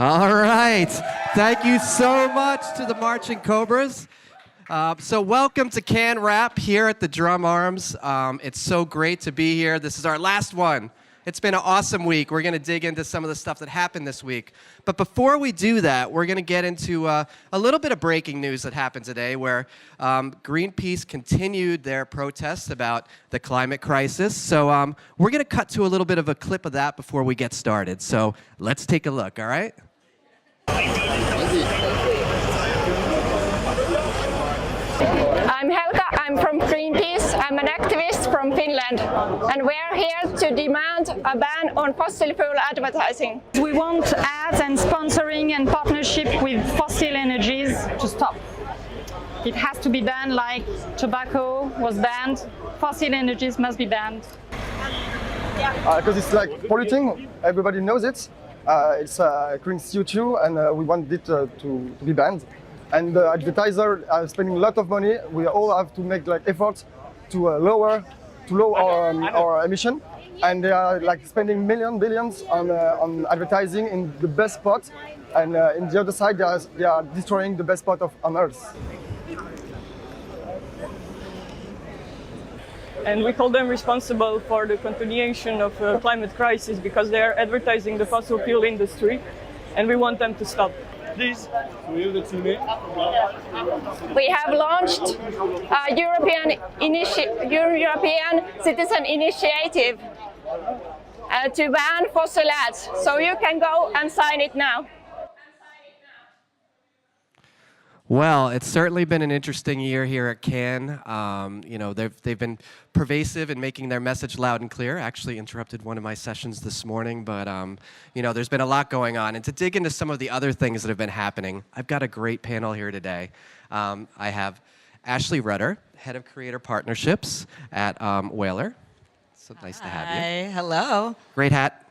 All right. Thank you so much to the Marching Cobras. So welcome to Can Rap here at the Drum Arms. It's so great to be here. This is our last one. It's been an awesome week. We're going to dig into some of the stuff that happened this week. But before we do that, we're going to get into a little bit of breaking news that happened today where Greenpeace continued their protests about the climate crisis. So we're going to cut to a little bit of a clip of that before we get started. So let's take a look, all right? I'm Helga, I'm from Greenpeace. I'm an activist from Finland, and we're here to demand a ban on fossil fuel advertising. We want ads and sponsoring and partnership with fossil energies to stop. It has to be banned like tobacco was banned. Fossil energies must be banned. Because it's like polluting, everybody knows it. It's creating CO2 and we want it to be banned. And the advertisers are spending a lot of money. We all have to make like efforts to lower our emission. And they are like spending billions on advertising in the best spot. And in the other side, they are destroying the best spot on Earth. And we call them responsible for the continuation of the climate crisis because they are advertising the fossil fuel industry, and we want them to stop. Please. We have launched a European citizen initiative to ban fossil ads. So you can go and sign it now. Well, it's certainly been an interesting year here at Can. They've been pervasive in making their message loud and clear. Actually interrupted one of my sessions this morning, but there's been a lot going on. And to dig into some of the other things that have been happening, I've got a great panel here today. I have Ashley Rudder, Head of Creator Partnerships at Whaler. So nice to have you. Hi, hello. Great hat.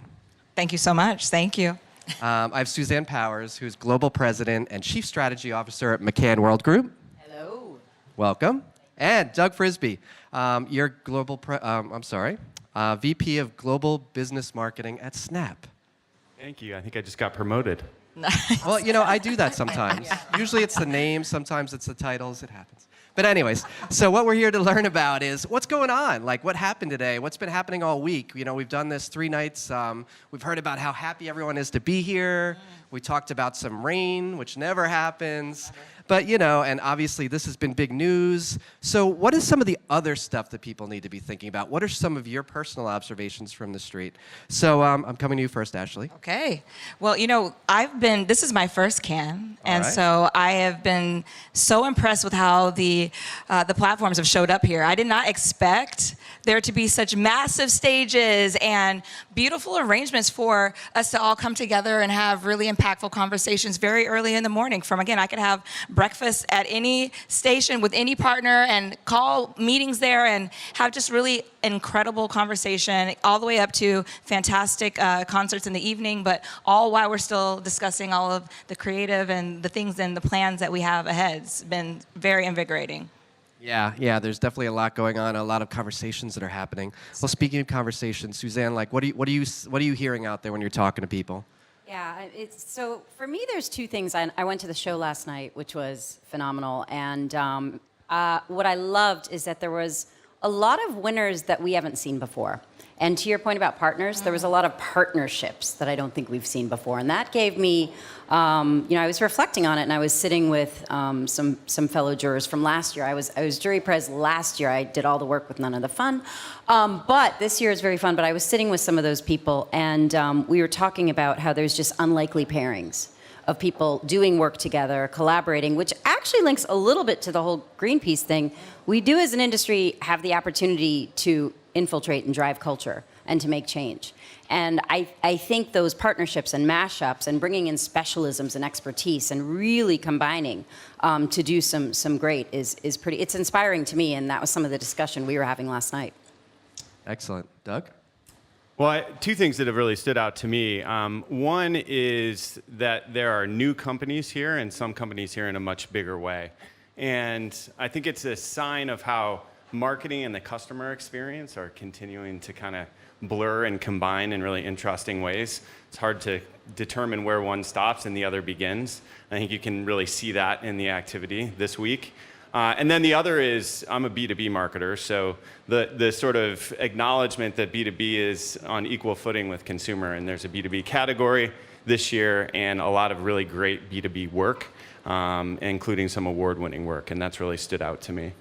Thank you so much. Thank you. I have Suzanne Powers, who's Global President and Chief Strategy Officer at McCann World Group. Hello. Welcome. And Doug Frisbee, you're VP of Global Business Marketing at Snap. Thank you. I think I just got promoted. Nice. Well, I do that sometimes. Usually it's the name, sometimes it's the titles, it happens. But anyways, so what we're here to learn about is what's going on, like what happened today, what's been happening all week. We've done this 3 nights. We've heard about how happy everyone is to be here. We talked about some rain, which never happens. But, and obviously this has been big news. So what is some of the other stuff that people need to be thinking about? What are some of your personal observations from the street? So I'm coming to you first, Ashley. Okay. Well, this is my first Can, and right. so I have been so impressed with how the platforms have showed up here. I did not expect there to be such massive stages and beautiful arrangements for us to all come together and have really impactful conversations very early in the morning. I could have breakfast at any station with any partner and call meetings there and have just really incredible conversation all the way up to fantastic concerts in the evening, but all while we're still discussing all of the creative and the things and the plans that we have ahead. It's been very invigorating. Yeah, there's definitely a lot going on, a lot of conversations that are happening. Well, speaking of conversations, Suzanne, what are you hearing out there when you're talking to people? Yeah, so for me, there's 2 things. I went to the show last night, which was phenomenal, and what I loved is that there was a lot of winners that we haven't seen before. And to your point about partners, there was a lot of partnerships that I don't think we've seen before, and that gave me, I was reflecting on it, and I was sitting with some fellow jurors from last year. I was jury pres last year. I did all the work with none of the fun, but this year is very fun. But I was sitting with some of those people, and we were talking about how there's just unlikely pairings of people doing work together, collaborating, which actually links a little bit to the whole Greenpeace thing. We do, as an industry, have the opportunity to infiltrate and drive culture and to make change. And I think those partnerships and mashups and bringing in specialisms and expertise and really combining to do some great is pretty, it's inspiring to me, and that was some of the discussion we were having last night. Excellent. Doug? Well, 2 things that have really stood out to me. One is that there are new companies here and some companies here in a much bigger way. And I think it's a sign of how marketing and the customer experience are continuing to kind of blur and combine in really interesting ways. It's hard to determine where one stops and the other begins. I think you can really see that in the activity this week. And then the other is, I'm a B2B marketer, so the sort of acknowledgement that B2B is on equal footing with consumer, and there's a B2B category this year and a lot of really great B2B work, including some award-winning work, and that's really stood out to me.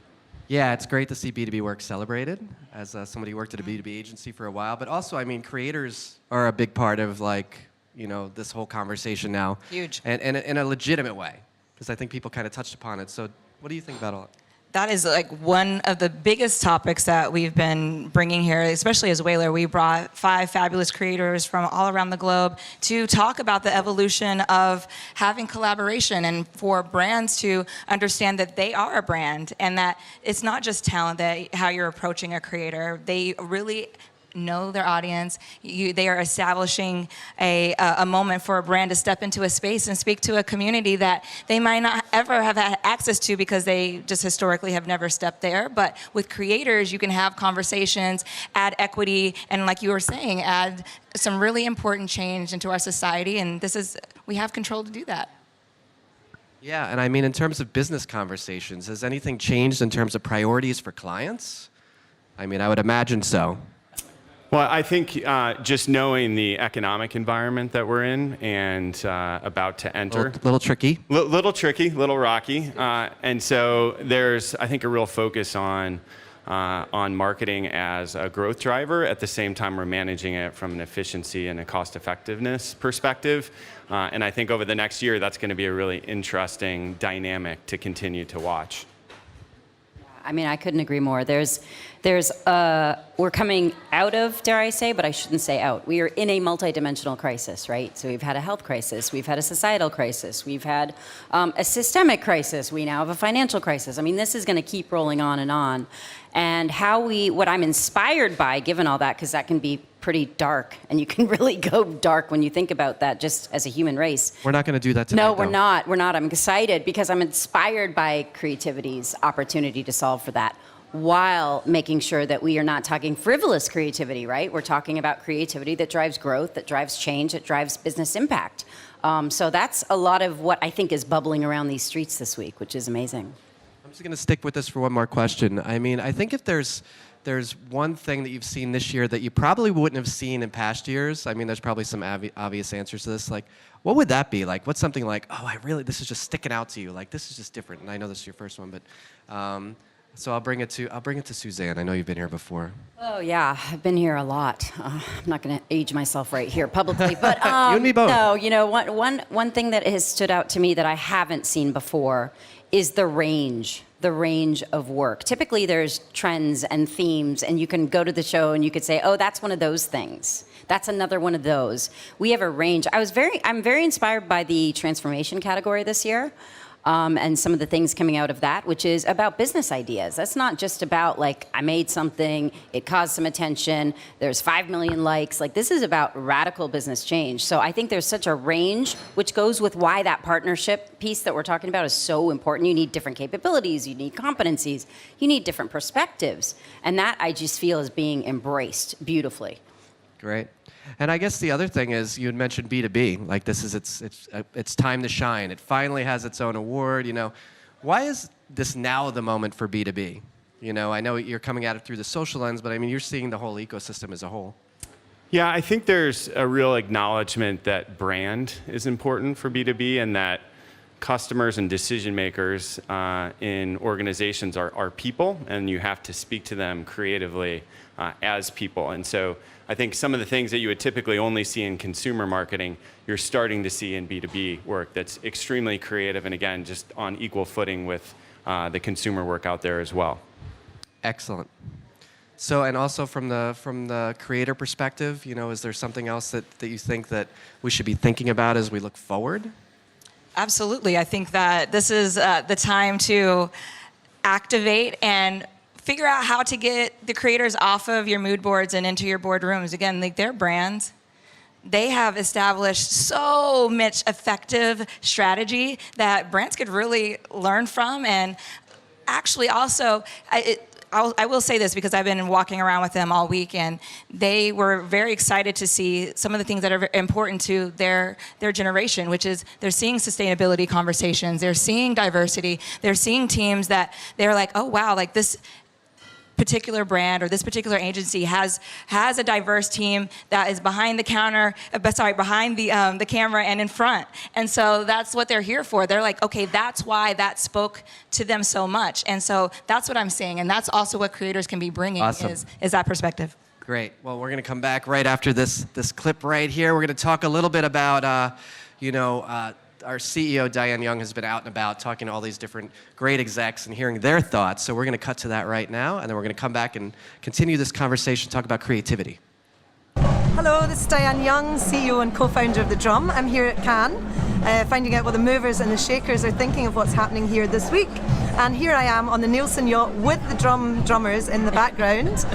Yeah, it's great to see B2B work celebrated as somebody who worked at a B2B agency for a while. But also, I mean, creators are a big part of this whole conversation now. Huge. And in a legitimate way, because I think people kind of touched upon it. So what do you think about all that? That is like one of the biggest topics that we've been bringing here, especially as Whalar. We brought 5 fabulous creators from all around the globe to talk about the evolution of having collaboration and for brands to understand that they are a brand and that it's not just talent, that how you're approaching a creator. They really know their audience. They are establishing a moment for a brand to step into a space and speak to a community that they might not ever have had access to because they just historically have never stepped there. But with creators, you can have conversations, add equity, and like you were saying, add some really important change into our society. And we have control to do that. Yeah, and I mean, in terms of business conversations, has anything changed in terms of priorities for clients? I mean, I would imagine so. Well, I think just knowing the economic environment that we're in and about to enter. Little tricky. Little tricky, little rocky. And so there's, I think, a real focus on marketing as a growth driver. At the same time, we're managing it from an efficiency and a cost effectiveness perspective. And I think over the next year, that's going to be a really interesting dynamic to continue to watch. I mean, I couldn't agree more. We're coming out of, dare I say, but I shouldn't say out. We are in a multidimensional crisis, right? So we've had a health crisis, we've had a societal crisis, we've had a systemic crisis, we now have a financial crisis. I mean, this is going to keep rolling on and on. And what I'm inspired by, given all that, because that can be pretty dark, and you can really go dark when you think about that just as a human race. We're not going to do that tonight. No, we're not. We're not. I'm excited because I'm inspired by creativity's opportunity to solve for that, while making sure that we are not talking frivolous creativity, right? We're talking about creativity that drives growth, that drives change, that drives business impact. So that's a lot of what I think is bubbling around these streets this week, which is amazing. I'm just going to stick with this for one more question. I mean, I think if there's one thing that you've seen this year that you probably wouldn't have seen in past years, I mean, there's probably some obvious answers to this. Like, what would that be? Like, what's something like, oh, this is just sticking out to you. Like, this is just different. And I know this is your first one, but so I'll bring it to Suzanne. I know you've been here before. Oh yeah, I've been here a lot. I'm not going to age myself right here publicly, but you and me both. No, one thing that has stood out to me that I haven't seen before is the range of work. Typically there's trends and themes, and you can go to the show and you could say, oh, that's one of those things. That's another one of those. We have a range. I'm very inspired by the transformation category this year. And some of the things coming out of that, which is about business ideas. That's not just about like, I made something, it caused some attention, there's 5 million likes. Like, this is about radical business change. So I think there's such a range, which goes with why that partnership piece that we're talking about is so important. You need different capabilities, you need competencies, you need different perspectives. And that I just feel is being embraced beautifully. Great. And I guess the other thing is, you had mentioned B2B. Like, this is it's time to shine. It finally has its own award. You know, why is this now the moment for B2B? You know, I know you're coming at it through the social lens, but I mean, you're seeing the whole ecosystem as a whole. Yeah, I think there's a real acknowledgement that brand is important for B2B, and that customers and decision makers in organizations are people, and you have to speak to them creatively as people. And so I think some of the things that you would typically only see in consumer marketing, you're starting to see in B2B work that's extremely creative, and again, just on equal footing with the consumer work out there as well. Excellent. So, and also from the creator perspective, you know, is there something else that you think that we should be thinking about as we look forward? Absolutely. I think that this is the time to activate and figure out how to get the creators off of your mood boards and into your boardrooms. Again, like, they're brands. They have established so much effective strategy that brands could really learn from. And actually also, I will say this because I've been walking around with them all week, and they were very excited to see some of the things that are important to their generation, which is they're seeing sustainability conversations, they're seeing diversity, they're seeing teams that they're like, oh wow, like this particular brand or this particular agency has a diverse team that is behind the counter, behind the camera and in front. And so that's what they're here for. They're like, okay, that's why that spoke to them so much. And so that's what I'm seeing. And that's also what creators can be bringing is that perspective. Great. Well, we're going to come back right after this clip right here. We're going to talk a little bit about, our CEO, Diane Young, has been out and about talking to all these different great execs and hearing their thoughts. So we're going to cut to that right now, and then we're going to come back and continue this conversation, talk about creativity. Hello, this is Diane Young, CEO and co-founder of The Drum. I'm here at Cannes, finding out what the movers and the shakers are thinking of what's happening here this week. And here I am on the Nielsen yacht with the drummers in the background,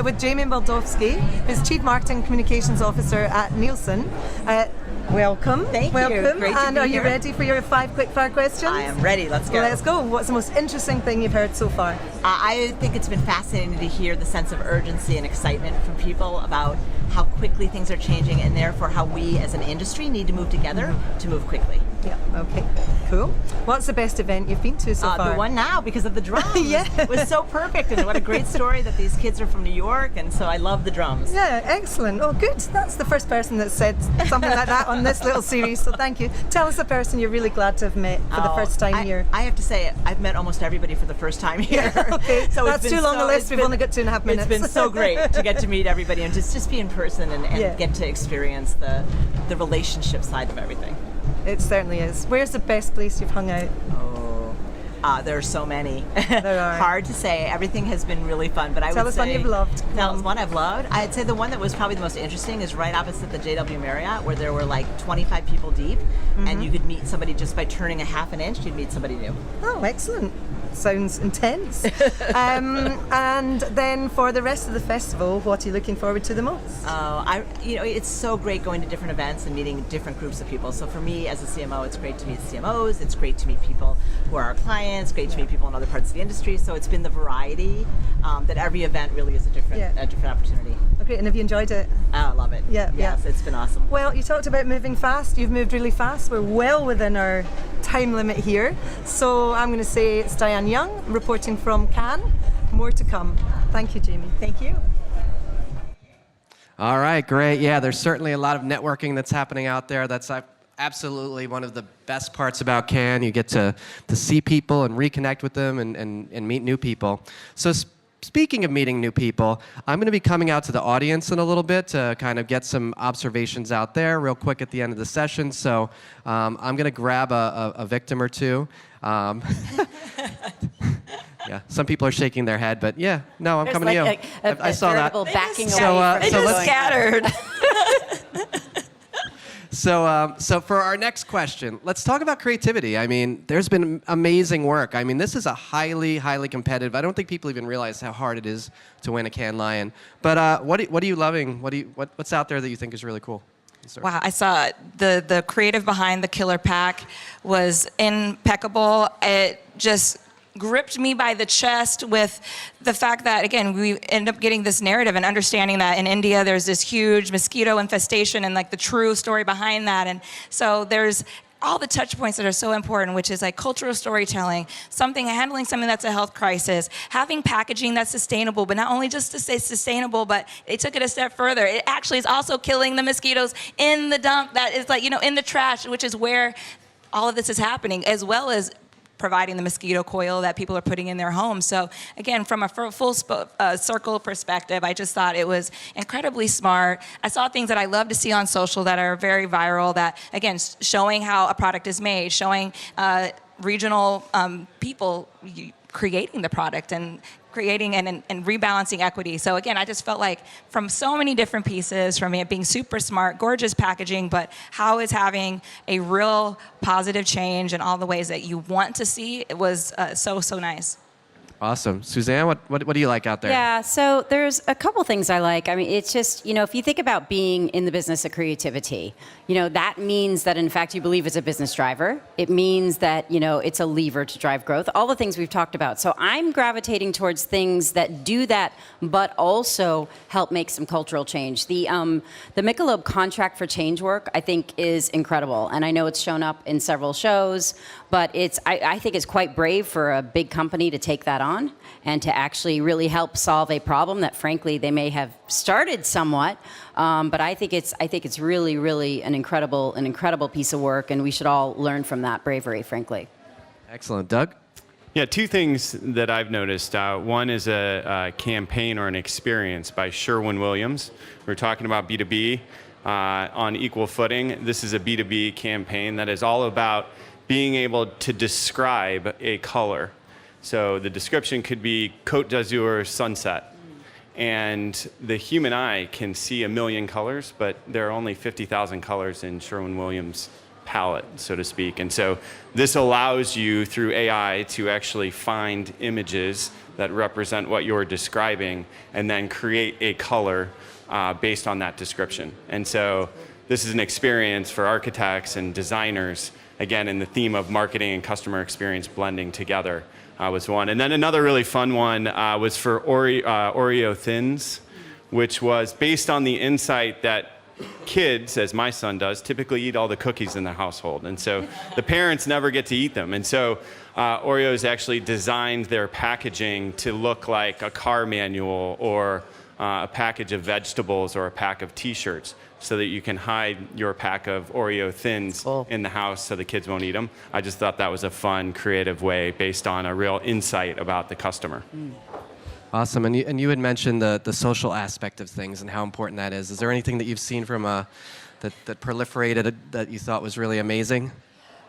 with Jamie Baldowski, who's Chief Marketing Communications Officer at Nielsen. Welcome. Thank you. Welcome. Great to and be are you here. ready for your 5 quick-fire questions? I am ready. Let's go. Let's go. What's the most interesting thing you've heard so far? I think it's been fascinating to hear the sense of urgency and excitement from people about how quickly things are changing, and therefore how we as an industry need to move together to move quickly. Yeah. Okay. Cool. What's the best event you've been to so far? The one now, because of the drums. Yeah. It was so perfect, and what a great story that these kids are from New York, and so I love the drums. Yeah, excellent. Oh, good. That's the first person that said something like that on this little series, so thank you. Tell us a person you're really glad to have met for the first time here. I have to say, I've met almost everybody for the first time here. Okay, so that's too long a list. We've only got 2.5 minutes. It's been so great to get to meet everybody and just be in person and get to experience the relationship side of everything. It certainly is. Where's the best place you've hung out? There are so many. There are. Hard to say. Everything has been really fun, but I Tell would us say one you've loved. Tell us one I've loved. I'd say the one that was probably the most interesting is right opposite the JW Marriott, where there were like 25 people deep, and you could meet somebody just by turning a half an inch. You'd meet somebody new. Oh, excellent. Sounds intense. And then for the rest of the festival, what are you looking forward to the most? It's so great going to different events and meeting different groups of people. So for me as a CMO, it's great to meet CMOs. It's great to meet people who are our clients. Great to meet people in other parts of the industry. So it's been the variety that every event really is a different opportunity. Okay, and have you enjoyed it? I love it. Yeah, yes, it's been awesome. Well, you talked about moving fast. You've moved really fast. We're well within our time limit here. So I'm going to say it's Diane Young reporting from Cannes. More to come. Thank you, Jamie. Thank you. All right, great. Yeah, there's certainly a lot of networking that's happening out there. That's absolutely one of the best parts about Cannes. You get to see people and reconnect with them and meet new people. So speaking of meeting new people, I'm going to be coming out to the audience in a little bit to kind of get some observations out there real quick at the end of the session. So I'm going to grab a victim or two. Yeah, some people are shaking their head, but yeah, no, I'm coming to you. I saw that. Backing They just scattered. So for our next question, let's talk about creativity. I mean, there's been amazing work. I mean, this is a highly, highly competitive. I don't think people even realize how hard it is to win a Cannes Lion. But what are you loving? What's out there that you think is really cool? Wow, I saw the creative behind the Killer Pack was impeccable. It just gripped me by the chest with the fact that, again, we end up getting this narrative and understanding that in India there's this huge mosquito infestation and like the true story behind that. And so there's all the touch points that are so important, which is like cultural storytelling, handling something that's a health crisis, having packaging that's sustainable, but not only just to say sustainable, but they took it a step further. It actually is also killing the mosquitoes in the dump that is like, in the trash, which is where all of this is happening, as well as providing the mosquito coil that people are putting in their homes. So again, from a full circle perspective, I just thought it was incredibly smart. I saw things that I love to see on social that are very viral, that again, showing how a product is made, showing regional people creating the product and creating and rebalancing equity. So again, I just felt like from so many different pieces, from it being super smart, gorgeous packaging, but how it's having a real positive change in all the ways that you want to see, it was so nice. Awesome. Suzanne, what do you like out there? Yeah, so there's a couple things I like. I mean, it's just, if you think about being in the business of creativity, that means that in fact you believe it's a business driver. It means that, it's a lever to drive growth, all the things we've talked about. So I'm gravitating towards things that do that, but also help make some cultural change. The Michelob contract for change work, I think, is incredible. And I know it's shown up in several shows, but I think it's quite brave for a big company to take that on and to actually really help solve a problem that frankly they may have started somewhat, but I think it's really, really an incredible piece of work, and we should all learn from that bravery, frankly. Excellent. Doug? Yeah, two things that I've noticed. One is a campaign or an experience by Sherwin-Williams. We're talking about B2B on equal footing. This is a B2B campaign that is all about being able to describe a color. So the description could be Côte d'Azur sunset. And the human eye can see 1 million colors, but there are only 50,000 colors in Sherwin-Williams' palette, so to speak. And so this allows you, through AI, to actually find images that represent what you're describing and then create a color based on that description. And so this is an experience for architects and designers, again, in the theme of marketing and customer experience blending together. Was one. And then another really fun one was for Oreo Thins, which was based on the insight that kids, as my son does, typically eat all the cookies in the household. And so the parents never get to eat them. And so Oreo's actually designed their packaging to look like a car manual or a package of vegetables or a pack of T-shirts, so that you can hide your pack of Oreo Thins in the house so the kids won't eat them. I just thought that was a fun, creative way based on a real insight about the customer. Awesome. And you had mentioned the social aspect of things and how important that is. Is there anything that you've seen from that proliferated that you thought was really amazing?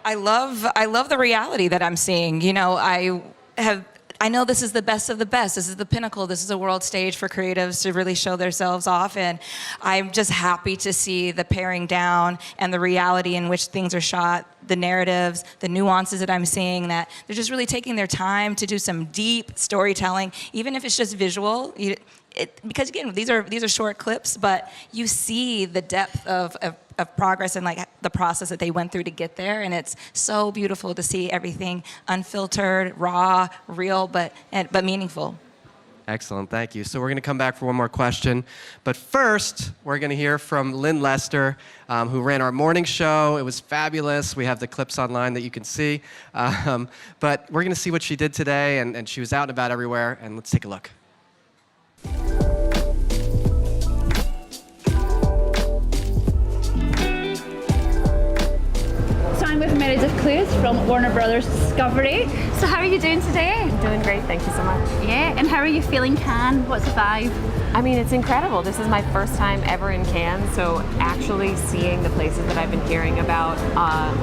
I love the reality that I'm seeing. I know this is the best of the best. This is the pinnacle. This is a world stage for creatives to really show themselves off. And I'm just happy to see the paring down and the reality in which things are shot, the narratives, the nuances that I'm seeing, that they're just really taking their time to do some deep storytelling, even if it's just visual. Because again, these are short clips, but you see the depth of progress and like the process that they went through to get there, and it's so beautiful to see everything unfiltered, raw, real, but meaningful. Excellent, thank you. So we're going to come back for one more question, but first we're going to hear from Lynn Lester, who ran our morning show. It was fabulous. We have the clips online that you can see, but we're going to see what she did today, and she was out and about everywhere, and let's take a look. I'm with Meredith Clues from Warner Brothers Discovery. So how are you doing today? I'm doing great, thank you so much. Yeah, and how are you feeling, Cannes? What's the vibe? I mean, it's incredible. This is my first time ever in Cannes, so actually seeing the places that I've been hearing about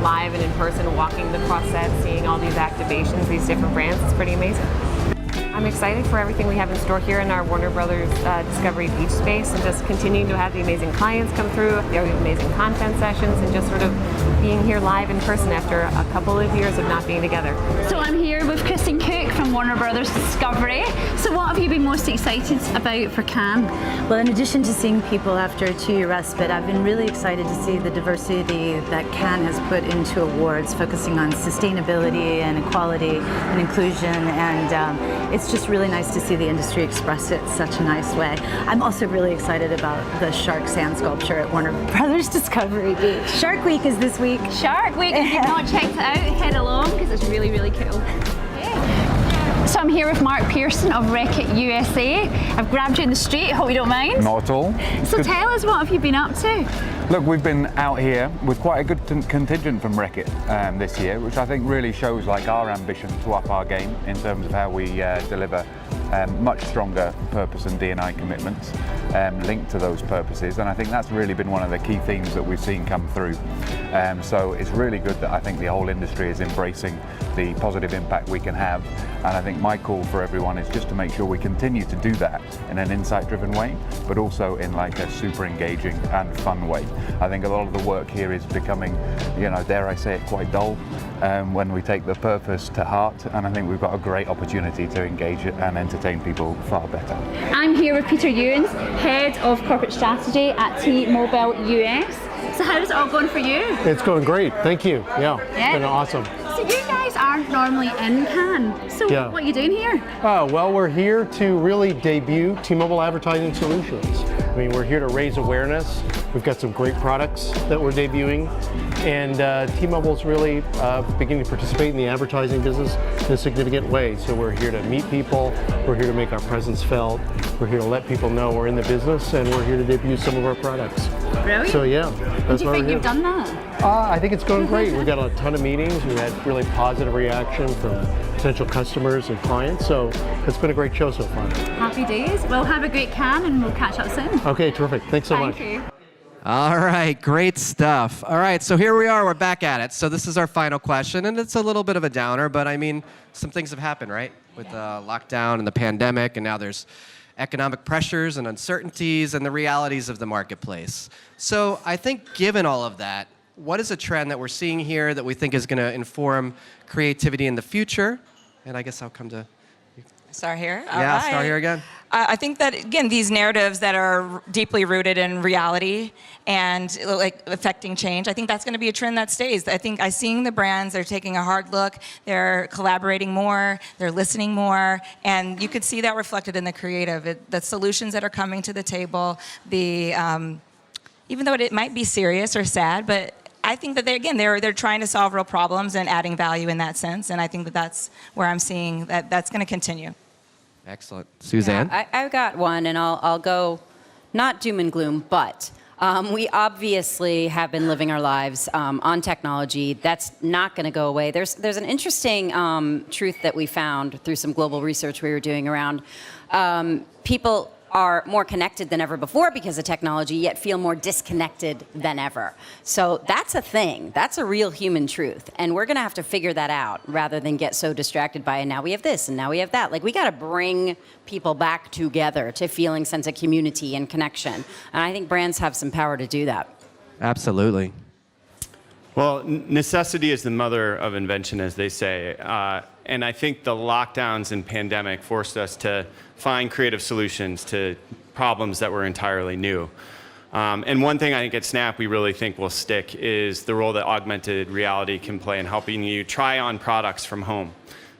live and in person, walking the cross set, seeing all these activations, these different brands, it's pretty amazing. I'm excited for everything we have in store here in our Warner Brothers Discovery Beach space, and just continuing to have the amazing clients come through, the amazing content sessions, and just sort of being here live in person after a couple of years of not being together. So I'm here with Kristen Cook from Warner Brothers Discovery. So what have you been most excited about for Cannes? Well, in addition to seeing people after a 2-year respite, I've been really excited to see the diversity that Cannes has put into awards, focusing on sustainability and equality and inclusion, and it's just really nice to see the industry express it in such a nice way. I'm also really excited about the shark sand sculpture at Warner Brothers Discovery Beach. Shark Week is this week. Shark Week, if you've not checked it out, head along because it's really, really cool. Yeah. So I'm here with Mark Pearson of Reckitt USA. I've grabbed you in the street, hope you don't mind. Not at all. So tell us, what have you been up to? Look, we've been out here with quite a good contingent from Reckitt this year, which I think really shows like our ambition to up our game in terms of how we deliver much stronger purpose and D&I commitments linked to those purposes, and I think that's really been one of the key themes that we've seen come through. So it's really good that I think the whole industry is embracing the positive impact we can have, and I think my call for everyone is just to make sure we continue to do that in an insight-driven way, but also in like a super engaging and fun way. I think a lot of the work here is becoming, dare I say it, quite dull when we take the purpose to heart, and I think we've got a great opportunity to engage and entertain people far better. I'm here with Peter Ewens, Head of Corporate Strategy at T-Mobile US. So how's it all going for you? It's going great, thank you. Yeah, it's been awesome. So you guys aren't normally in Cannes. So what are you doing here? Well, we're here to really debut T-Mobile Advertising Solutions. I mean, we're here to raise awareness. We've got some great products that we're debuting, and T-Mobile's really beginning to participate in the advertising business in a significant way. So we're here to meet people, we're here to make our presence felt, we're here to let people know we're in the business, and we're here to debut some of our products. Really? So yeah, that's do you why think we're here. you've done that? I think it's going great. We've got a ton of meetings. We've had really positive reaction from potential customers and clients. So it's been a great show so far. Happy days. Well, have a great Cannes and we'll catch up soon. Okay, terrific. Thanks so much. Thank you. All right, great stuff. All right, so here we are, we're back at it. So this is our final question, and it's a little bit of a downer, but I mean, some things have happened, right? With the lockdown and the pandemic, and now there's economic pressures and uncertainties and the realities of the marketplace. So I think given all of that, what is a trend that we're seeing here that we think is gonna inform creativity in the future? And I guess I'll come to Start here? Yeah, start here again. I think that, again, these narratives that are deeply rooted in reality and like affecting change, I think that's going to be a trend that stays. I think I'm seeing the brands, they're taking a hard look, they're collaborating more, they're listening more, and you could see that reflected in the creative. The solutions that are coming to the table, even though it might be serious or sad, but I think that they're trying to solve real problems and adding value in that sense, and I think that that's where I'm seeing that's going to continue. Excellent. Suzanne? Yeah, I've got one, and I'll go not doom and gloom, but we obviously have been living our lives on technology. That's not going to go away. There's an interesting truth that we found through some global research we were doing around people are more connected than ever before because of technology, yet feel more disconnected than ever. So that's a thing. That's a real human truth. And we're going to have to figure that out rather than get so distracted by, and now we have this, and now we have that. Like, we got to bring people back together to feeling sense of community and connection. And I think brands have some power to do that. Absolutely. Well, necessity is the mother of invention, as they say. And I think the lockdowns and pandemic forced us to find creative solutions to problems that were entirely new. And one thing I think at Snap we really think will stick is the role that augmented reality can play in helping you try on products from home.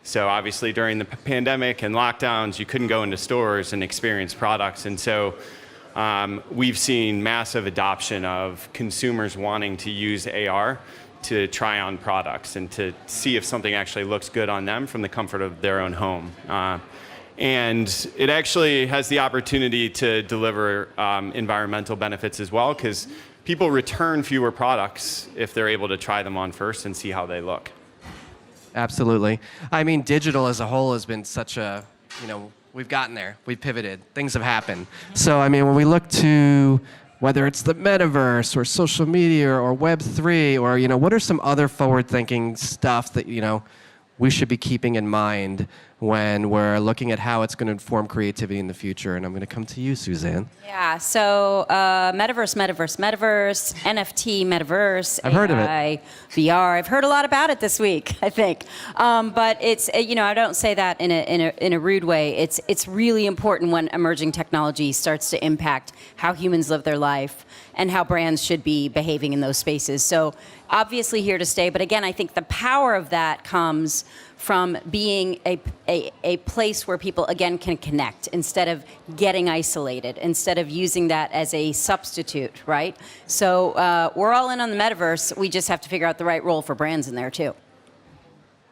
So obviously during the pandemic and lockdowns, you couldn't go into stores and experience products. And so we've seen massive adoption of consumers wanting to use AR to try on products and to see if something actually looks good on them from the comfort of their own home. And it actually has the opportunity to deliver environmental benefits as well, because people return fewer products if they're able to try them on first and see how they look. Absolutely. I mean, digital as a whole has been such a, we've gotten there, we've pivoted, things have happened. So, I mean, when we look to whether it's the metaverse or social media or Web3 or, what are some other forward-thinking stuff that, we should be keeping in mind when we're looking at how it's going to inform creativity in the future? And I'm going to come to you, Suzanne. Yeah, so metaverse, NFT, metaverse, I've heard of it. AI, VR. I've heard a lot about it this week, I think. But it's, I don't say that in a rude way. It's really important when emerging technology starts to impact how humans live their life and how brands should be behaving in those spaces. So obviously here to stay, but again, I think the power of that comes from being a place where people, again, can connect instead of getting isolated, instead of using that as a substitute, right? So we're all in on the metaverse. We just have to figure out the right role for brands in there, too.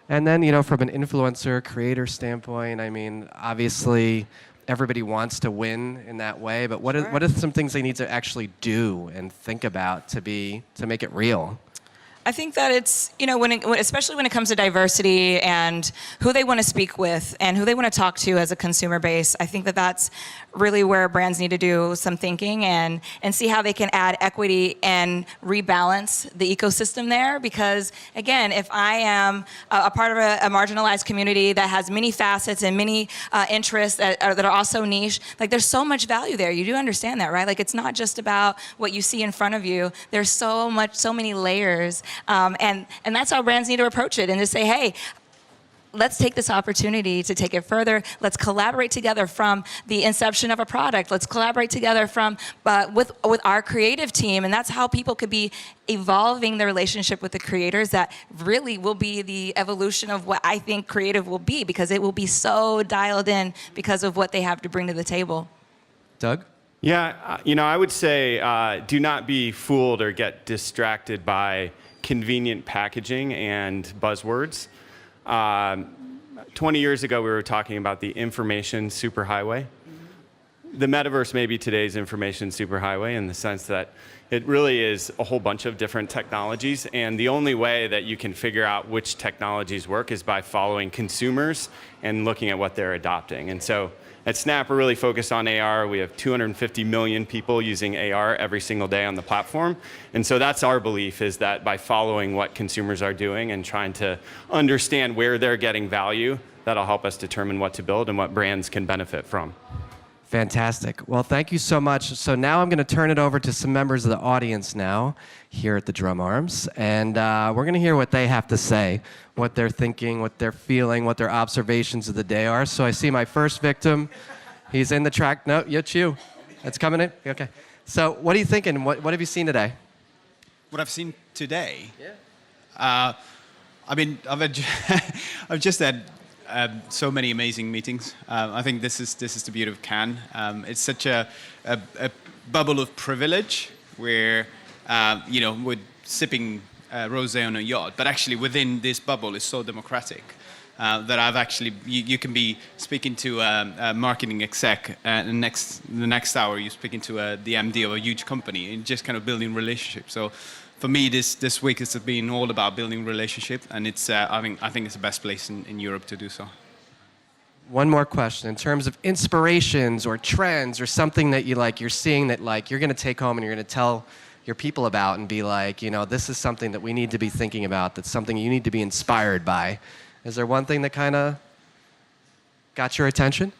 And then, from an influencer, creator standpoint, I mean, obviously, everybody wants to win in that way, but what are some things they need to actually do and think about to make it real? I think that it's, especially when it comes to diversity and who they want to speak with and who they want to talk to as a consumer base, I think that that's really where brands need to do some thinking and see how they can add equity and rebalance the ecosystem there. Because again, if I am a part of a marginalized community that has many facets and many interests that are also niche, like there's so much value there. You do understand that, right? Like it's not just about what you see in front of you. There's so many layers. And that's how brands need to approach it and just say, hey, let's take this opportunity to take it further. Let's collaborate together from the inception of a product. Let's collaborate together with our creative team. And that's how people could be evolving their relationship with the creators. That really will be the evolution of what I think creative will be, because it will be so dialed in because of what they have to bring to the table. Doug? Yeah, I would say do not be fooled or get distracted by convenient packaging and buzzwords. 20 years ago, we were talking about the information superhighway. The metaverse may be today's information superhighway in the sense that it really is a whole bunch of different technologies, and the only way that you can figure out which technologies work is by following consumers and looking at what they're adopting. And so at Snap, we're really focused on AR. We have 250 million people using AR every single day on the platform. And so that's our belief, is that by following what consumers are doing and trying to understand where they're getting value, that'll help us determine what to build and what brands can benefit from. Fantastic. Well, thank you so much. So now I'm going to turn it over to some members of the audience now here at the Drum Arms. And we're going to hear what they have to say, what they're thinking, what they're feeling, what their observations of the day are. So I see my first victim. He's in the track. No, it's you. It's coming in. Okay. So what are you thinking? What have you seen today? What I've seen today? Yeah. I've just had so many amazing meetings. I think this is the beauty of Cannes. It's such a bubble of privilege where we're sipping rosé on a yacht, but actually within this bubble is so democratic that I've actually you can be speaking to a marketing exec, and the next hour you're speaking to the MD of a huge company, and just kind of building relationships. So for me, this week has been all about building relationship, and it's I think it's the best place in Europe to do so. One more question. In terms of inspirations or trends or something that you're seeing that you're going to take home and you're going to tell your people about and be like, this is something that we need to be thinking about, that's something you need to be inspired by. Is there one thing that kind of got your attention?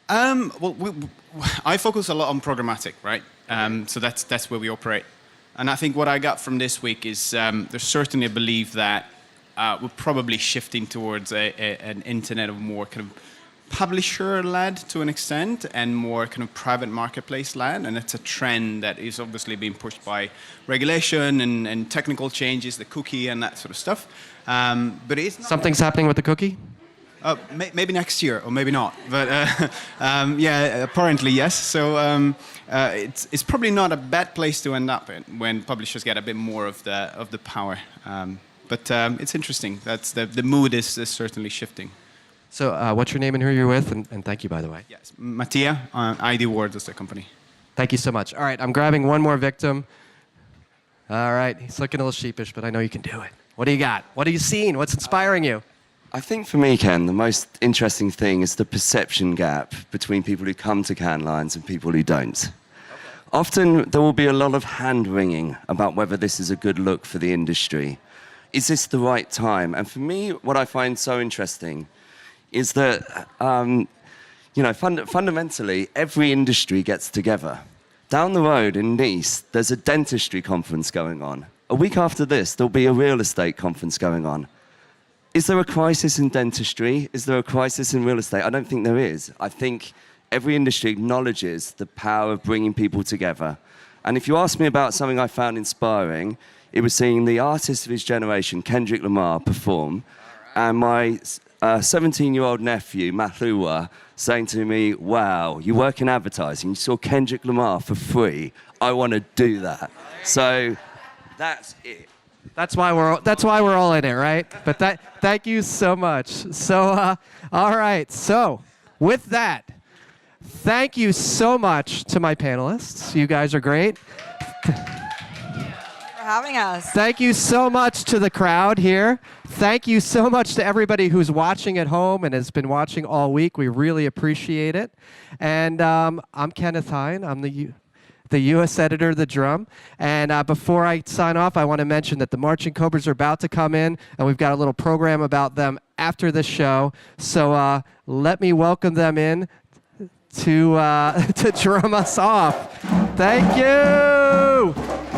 I focus a lot on programmatic, right? So that's where we operate. And I think what I got from this week is there's certainly a belief that we're probably shifting towards an internet of more kind of publisher-led to an extent and more kind of private marketplace-led. And it's a trend that is obviously being pushed by regulation and technical changes, the cookie and that sort of stuff. But it's something's happening with the cookie? Maybe next year, or maybe not. But yeah, apparently yes. So it's probably not a bad place to end up in when publishers get a bit more of the power. But it's interesting. That's the mood is certainly shifting. So what's your name and who you're with? And thank you, by the way. Yes, Mattia, ID Words is the company. Thank you so much. All right, I'm grabbing one more victim. All right, he's looking a little sheepish, but I know you can do it. What do you got? What have you seen? What's inspiring you? I think for me, Ken, the most interesting thing is the perception gap between people who come to Cannes Lions and people who don't. Okay. Often there will be a lot of hand-wringing about whether this is a good look for the industry. Is this the right time? And for me, what I find so interesting is that, fundamentally, every industry gets together. Down the road in Nice, there's a dentistry conference going on. A week after this, there'll be a real estate conference going on. Is there a crisis in dentistry? Is there a crisis in real estate? I don't think there is. I think every industry acknowledges the power of bringing people together. And if you ask me about something I found inspiring, it was seeing the artist of his generation, Kendrick Lamar, perform, and my 17-year-old nephew, Mahlua, saying to me, wow, you work in advertising, you saw Kendrick Lamar for free, I want to do that. So that's it. That's why we're all in it, right? But thank you so much. So, all right. So, with that, thank you so much to my panelists. You guys are great. for having us. Thank you so much to the crowd here. Thank you so much to everybody who's watching at home and has been watching all week. We really appreciate it. And I'm Kenneth Hine. I'm the U.S. editor of The Drum. And before I sign off, I want to mention that the Marching Cobras are about to come in, and we've got a little program about them after the show. So let me welcome them in to drum us off. Thank you.